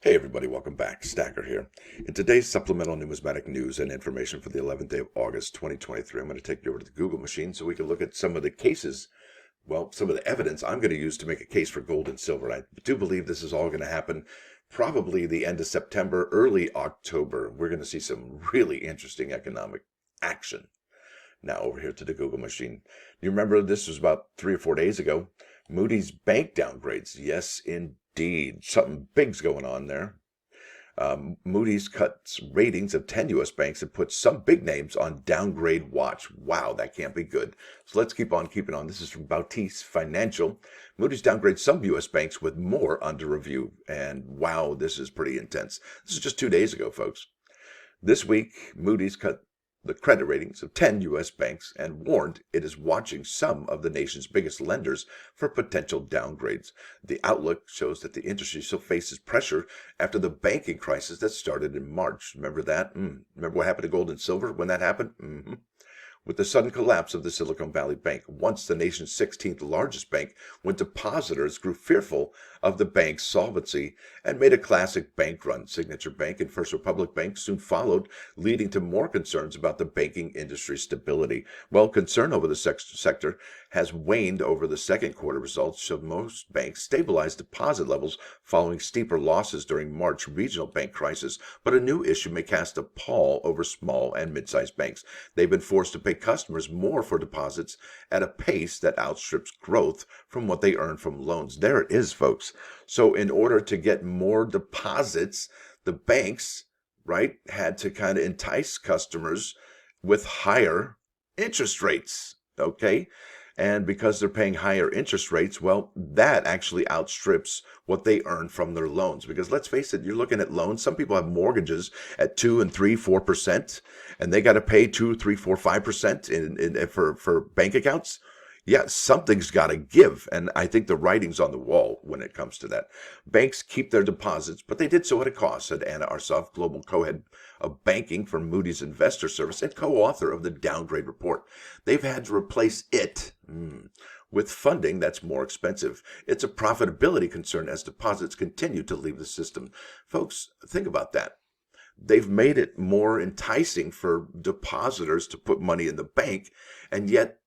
Hey everybody, welcome back. Stacker here. In today's supplemental numismatic news and information for the 11th day of August 2023, I'm going to take you over to the Google machine so we can look at some of the cases, some of the evidence I'm going to use to make a case for gold and silver. I do believe this is all going to happen probably the end of September, early October. We're going to see some really interesting economic action. Now over here to the Google machine. You remember this was about 3 or 4 days ago. Moody's bank downgrades. Yes, indeed. Something big's going on there. Moody's cuts ratings of 10 U.S. banks and puts some big names on downgrade watch. Wow, that can't be good. So let's keep on keeping on. This is from Bautista Financial. Moody's downgrades some U.S. banks with more under review. And wow, this is pretty intense. This is just 2 days ago, folks. This week, Moody's cut the credit ratings of 10 U.S. banks and warned it is watching some of the nation's biggest lenders for potential downgrades. The outlook shows that the industry still faces pressure after the banking crisis that started in March. Remember that? Remember what happened to gold and silver when that happened? With the sudden collapse of the Silicon Valley Bank, once the nation's 16th largest bank, when depositors grew fearful of the bank's solvency and made a classic bank run. Signature Bank and First Republic Bank soon followed, leading to more concerns about the banking industry's stability. Well, concern over the sector has waned over the second quarter. Results show most banks stabilized deposit levels following steeper losses during March regional bank crisis, but a new issue may cast a pall over small and mid-sized banks. They've been forced to pay customers more for deposits at a pace that outstrips growth from what they earn from loans. There it is, folks. So in order to get more deposits, the banks, right, had to kind of entice customers with higher interest rates, okay? And because they're paying higher interest rates, well, that actually outstrips what they earn from their loans. Because let's face it, you're looking at loans. Some people have mortgages at 2 and 3, 4%, and they got to pay 2, 3, 4, 5% for bank accounts. Yeah, something's got to give. And I think the writing's on the wall when it comes to that. Banks keep their deposits, but they did so at a cost, said Anna Arsoff, global co-head of banking for Moody's Investor Service and co-author of the Downgrade report. They've had to replace it with funding that's more expensive. It's a profitability concern as deposits continue to leave the system. Folks, think about that. They've made it more enticing for depositors to put money in the bank, and yet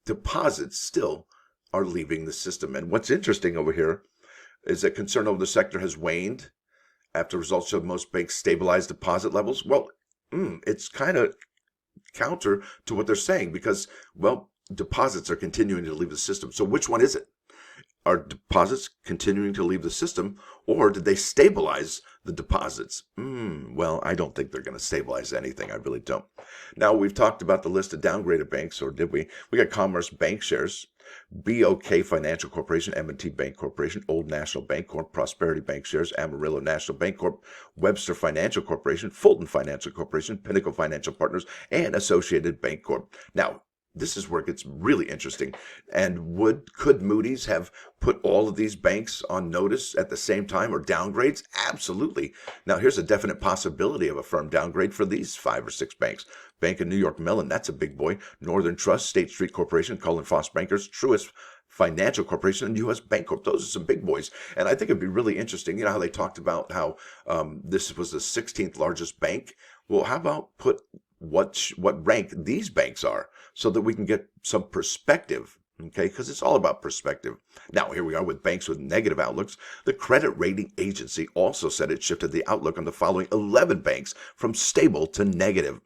deposits still are leaving the system. And what's interesting over here is that concern over the sector has waned after results show most banks stabilize deposit levels. Well, it's kind of counter to what they're saying because, well, deposits are continuing to leave the system. So which one is it? Are deposits continuing to leave the system, or did they stabilize the deposits? Well, I don't think they're going to stabilize anything. I really don't. Now, we've talked about the list of downgraded banks, or did we? We got Commerce Bank Shares, BOK Financial Corporation, M&T Bank Corporation, Old National Bank Corp, Prosperity Bank Shares, Amarillo National Bank Corp, Webster Financial Corporation, Fulton Financial Corporation, Pinnacle Financial Partners, and Associated Bank Corp. Now, this is where it gets really interesting. And could Moody's have put all of these banks on notice at the same time or downgrades? Absolutely. Now, here's a definite possibility of a firm downgrade for these 5 or 6 banks. Bank of New York Mellon, that's a big boy. Northern Trust, State Street Corporation, Cullen Frost Bankers, Truist Financial Corporation, and U.S. Bank Corp. Those are some big boys. And I think it'd be really interesting. You know how they talked about how this was the 16th largest bank? Well, how about put what rank these banks are so that we can get some perspective, okay? Because it's all about perspective. Now, here we are with banks with negative outlooks. The credit rating agency also said it shifted the outlook on the following 11 banks from stable to negative.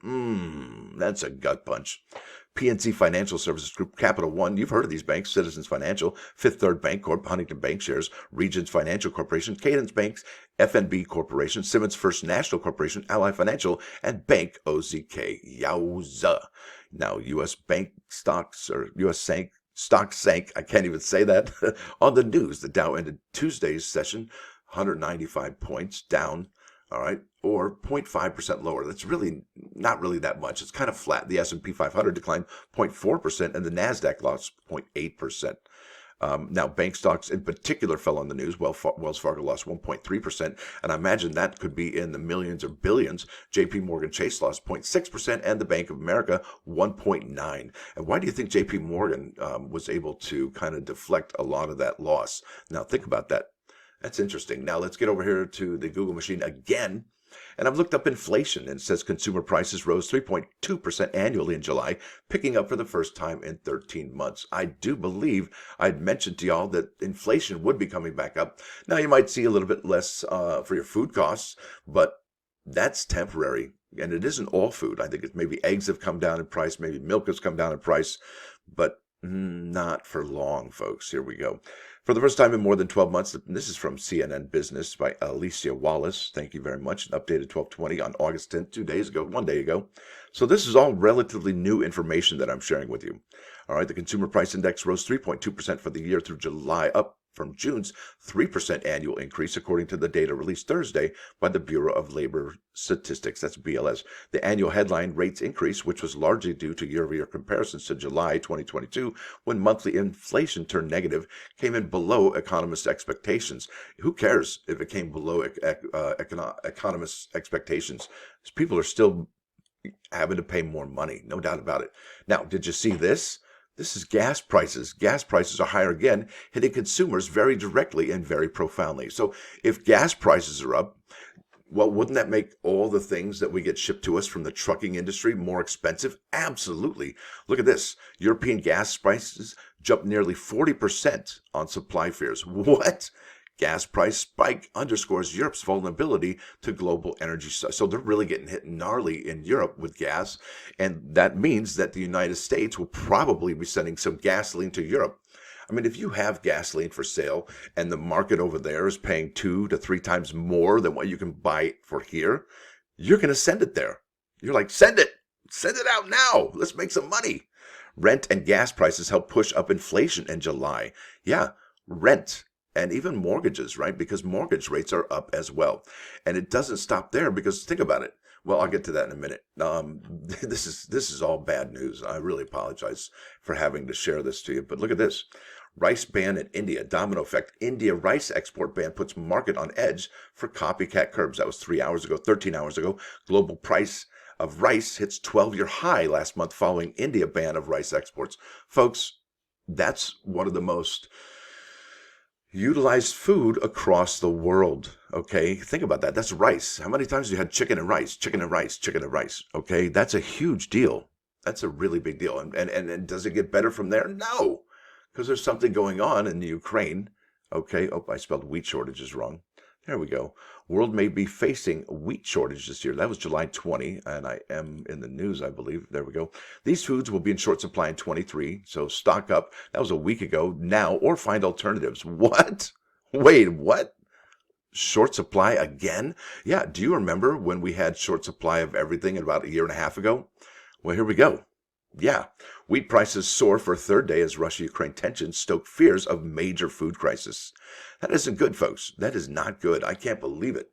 That's a gut punch. PNC Financial Services Group, Capital One, you've heard of these banks, Citizens Financial, Fifth Third Bank Corp, Huntington Bank Shares, Regions Financial Corporation, Cadence Banks, FNB Corporation, Simmons First National Corporation, Ally Financial, and Bank OZK. Yowza. Now, U.S. bank stocks, or U.S. stocks sank, I can't even say that. On the news, the Dow ended Tuesday's session 195 points down. All right, or 0.5% lower. That's really not really that much. It's kind of flat. The S&P 500 declined 0.4%, and the Nasdaq lost 0.8%. Now, bank stocks in particular fell on the news. Wells Fargo lost 1.3%, and I imagine that could be in the millions or billions. JP Morgan Chase lost 0.6%, and the Bank of America 1.9%. And why do you think JP Morgan was able to kind of deflect a lot of that loss? Now, think about that. That's interesting. Now let's get over here to the Google machine again. And I've looked up inflation, and it says consumer prices rose 3.2% annually in July, picking up for the first time in 13 months. I do believe I'd mentioned to y'all that inflation would be coming back up. Now you might see a little bit less for your food costs, but that's temporary. And it isn't all food. I think it's maybe eggs have come down in price, maybe milk has come down in price, but not for long, folks. Here we go. For the first time in more than 12 months, this is from CNN Business by Alicia Wallace. Thank you very much. Updated 12/20 on August 10th, 2 days ago, 1 day ago. So this is all relatively new information that I'm sharing with you. All right, the Consumer Price Index rose 3.2% for the year through July, up from June's 3% annual increase, according to the data released Thursday by the Bureau of Labor Statistics, that's BLS. The annual headline rates increase, which was largely due to year-over-year comparisons to July 2022, when monthly inflation turned negative, came in below economists' expectations. Who cares if it came below economists' expectations? People are still having to pay more money, no doubt about it. Now, did you see this? This is gas prices. Gas prices are higher again, hitting consumers very directly and very profoundly. So if gas prices are up, well, wouldn't that make all the things that we get shipped to us from the trucking industry more expensive? Absolutely. Look at this. European gas prices jumped nearly 40% on supply fears. What? Gas price spike underscores Europe's vulnerability to global energy. So they're really getting hit gnarly in Europe with gas. And that means that the United States will probably be sending some gasoline to Europe. I mean, if you have gasoline for sale and the market over there is paying 2 to 3 times more than what you can buy it for here, you're going to send it there. You're like, send it out now. Let's make some money. Rent and gas prices help push up inflation in July. Yeah, rent. And even mortgages, right? Because mortgage rates are up as well. And it doesn't stop there, because think about it. Well, I'll get to that in a minute. This is all bad news. I really apologize for having to share this to you. But look at this. Rice ban in India. Domino effect. India rice export ban puts market on edge for copycat curbs. That was 13 hours ago. Global price of rice hits 12-year high last month following India ban of rice exports. Folks, that's one of the most utilized food across the world. Okay, think about that. That's rice. How many times have you had chicken and rice, chicken and rice, chicken and rice? Okay, that's a huge deal. That's a really big deal. And does it get better from there? No, because there's something going on in the Ukraine. Okay, oh, I spelled wheat shortages wrong. There we go. World may be facing wheat shortage this year. That was July 20, and I am in the news, I believe. There we go. These foods will be in short supply in 23, so stock up. That was a week ago now, or find alternatives. What? Wait, what? Short supply again? Yeah, do you remember when we had short supply of everything about a year and a half ago? Well, here we go. Yeah, wheat prices soar for a third day as Russia-Ukraine tensions stoke fears of major food crisis. That isn't good, folks. That is not good. I can't believe it.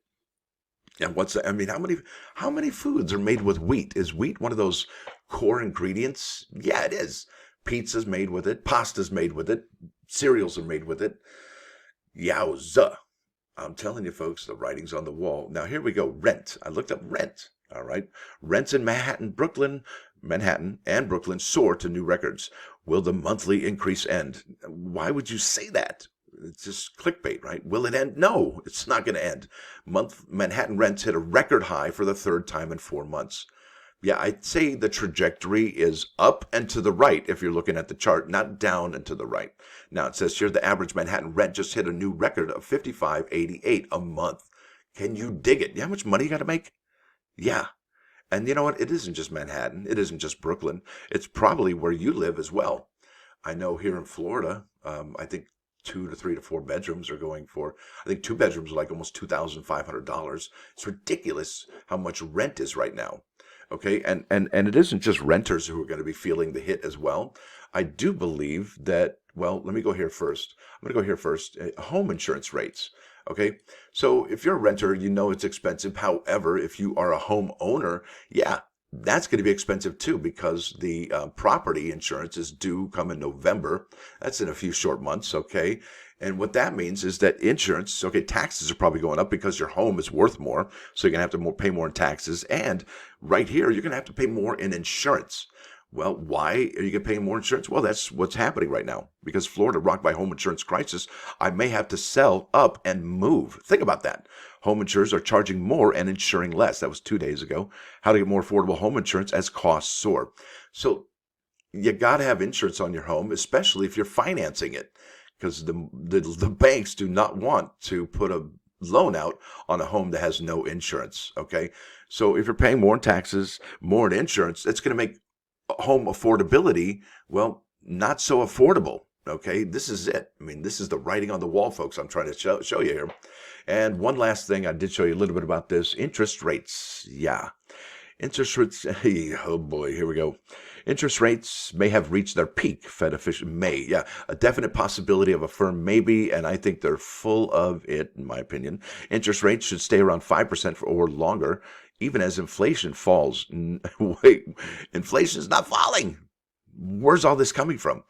And how many foods are made with wheat? Is wheat one of those core ingredients? Yeah, it is. Pizza's made with it. Pasta's made with it. Cereals are made with it. Yowza. I'm telling you, folks, the writing's on the wall. Now, here we go. Rent. I looked up rent. All right. Rents in Manhattan and Brooklyn soar to new records. Will the monthly increase end? Why would you say that? It's just clickbait, right? Will it end? No, it's not going to end. Manhattan rents hit a record high for the third time in 4 months. Yeah, I'd say the trajectory is up and to the right if you're looking at the chart, not down and to the right. Now, it says here the average Manhattan rent just hit a new record of $55.88 a month. Can you dig it? You know how much money you got to make? Yeah. And you know what? It isn't just Manhattan. It isn't just Brooklyn. It's probably where you live as well. I know here in Florida, I think 2 to 3 to 4 bedrooms are going for, I think 2 bedrooms are like almost $2,500. It's ridiculous how much rent is right now. Okay, and it isn't just renters who are going to be feeling the hit as well. I do believe that, well, let me go here first. I'm going to go here first. Home insurance rates. Okay, so if you're a renter, you know it's expensive. However, if you are a homeowner, yeah, that's going to be expensive too, because the property insurance is due come in November. That's in a few short months, okay? And what that means is that insurance, okay, taxes are probably going up because your home is worth more, so you're going to have to pay more in taxes. And right here, you're going to have to pay more in insurance. Well, why are you paying more insurance? Well, that's what's happening right now. Because Florida, rocked by home insurance crisis, I may have to sell up and move. Think about that. Home insurers are charging more and insuring less. That was 2 days ago. How to get more affordable home insurance as costs soar. So you got to have insurance on your home, especially if you're financing it, because the banks do not want to put a loan out on a home that has no insurance. Okay, so if you're paying more in taxes, more in insurance, it's going to make home affordability, well, not so affordable. Okay, this is it. I mean, this is the writing on the wall, folks. I'm trying to show you here. And one last thing, I did show you a little bit about this: interest rates. Yeah. Interest rates, oh boy, here we go. Interest rates may have reached their peak, Fed official may. Yeah, a definite possibility of a firm maybe, and I think they're full of it, in my opinion. Interest rates should stay around 5% or longer, even as inflation falls. Wait, inflation is not falling. Where's all this coming from?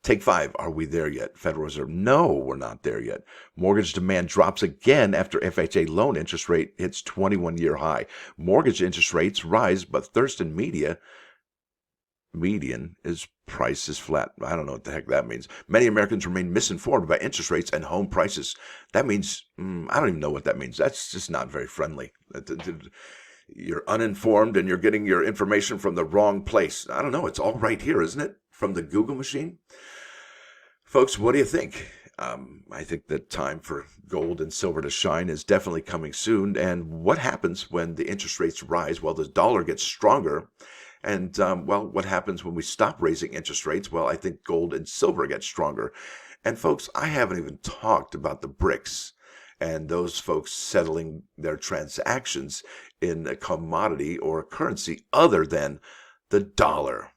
Take 5. Are we there yet? Federal Reserve. No, we're not there yet. Mortgage demand drops again after FHA loan interest rate hits 21-year high. Mortgage interest rates rise, but Thurston median is price is flat. I don't know what the heck that means. Many Americans remain misinformed about interest rates and home prices. That means, I don't even know what that means. That's just not very friendly. You're uninformed and you're getting your information from the wrong place. I don't know. It's all right here, isn't it? From the Google machine. Folks, what do you think? I think the time for gold and silver to shine is definitely coming soon. And what happens when the interest rates rise? Well, the dollar gets stronger. And, well, what happens when we stop raising interest rates? Well, I think gold and silver get stronger. And, folks, I haven't even talked about the BRICS and those folks settling their transactions in a commodity or a currency other than the dollar.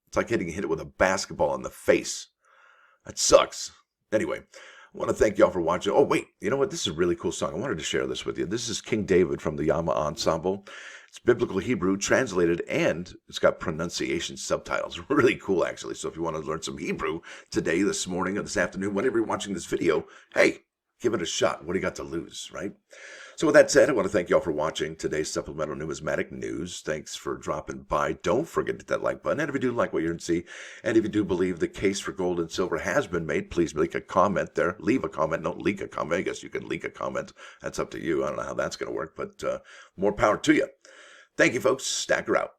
It's like getting hit with a basketball in the face. That sucks. Anyway, I want to thank y'all for watching. Oh, wait, you know what? This is a really cool song. I wanted to share this with you. This is King David from the Yamma Ensemble. It's biblical Hebrew translated, and it's got pronunciation subtitles. Really cool, actually. So if you want to learn some Hebrew today, this morning, or this afternoon, whenever you're watching this video, hey, give it a shot. What do you got to lose, right? So with that said, I want to thank y'all for watching today's Supplemental Numismatic News. Thanks for dropping by. Don't forget to hit that like button. And if you do like what you're going to see, and if you do believe the case for gold and silver has been made, please make a comment there. Leave a comment. Don't leak a comment. I guess you can leak a comment. That's up to you. I don't know how that's going to work, but more power to you. Thank you, folks. Stacker out.